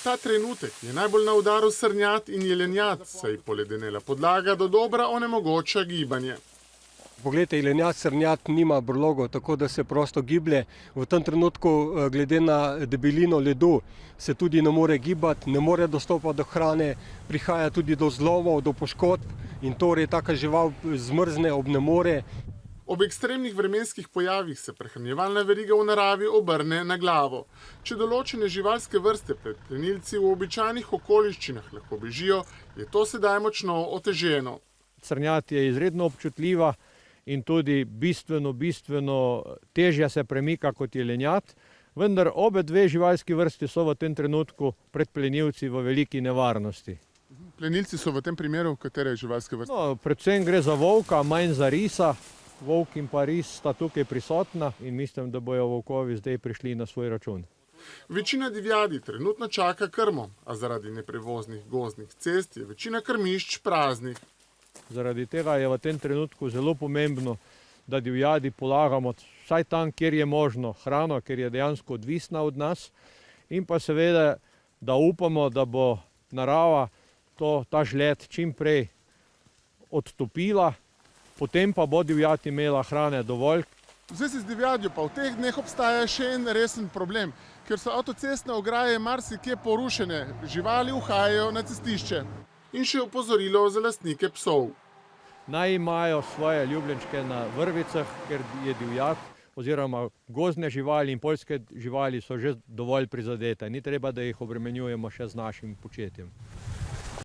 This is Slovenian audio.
Ta trenutek je najbolj na udaru srnjat in jelenjat, saj poledenela podlaga dodobra onemogoča gibanje. Poglejte, jelenjat, srnjat nima brlogov, tako da se prosto giblje. V tem trenutku, glede na debelino ledu, se tudi ne more gibati, ne more dostopati do hrane, prihaja tudi do zlomov, do poškodb in torej taka žival zmrzne, obnemore. Ob ekstremnih vremenskih pojavih se prehranjevalna veriga v naravi obrne na glavo. Če določene živalske vrste pred plenilci v običajnih okoliščinah lahko bežijo, je to sedaj močno oteženo. Srnjat je izredno občutljiva in tudi bistveno težje se premika kot jelenjat, vendar obe dve živalski vrsti so v tem trenutku pred plenilci v veliki nevarnosti. Plenilci so v tem primeru katere živalske vrste? No, predvsem gre za volka, manj za risa. Volk in pa ris sta tukaj prisotna in mislim, da bojo volkovi zdaj prišli na svoj račun. Večina divjadi trenutno čaka krmo, a zaradi neprevoznih gozdnih cest je večina krmišč praznih. Zaradi tega je v tem trenutku zelo pomembno, da divjadi polagamo vsaj tam, kjer je možno hrano, ker je dejansko odvisna od nas in pa seveda, da upamo, da bo narava ta žled čim prej odtopila, potem pa bo divjad imela hrane dovolj. V zvezi z divjadjo pa v teh dneh obstaja še en resen problem, ker so avtocestne ograje marsikje porušene, živali uhajajo na cestišče. In še opozorilo za lastnike psov. Naj imajo svoje ljubljenčke na vrvicah, ker je divjad oziroma gozdne živali in poljske živali so že dovolj prizadete. Ni treba, da jih obremenjujemo še z našim početjem.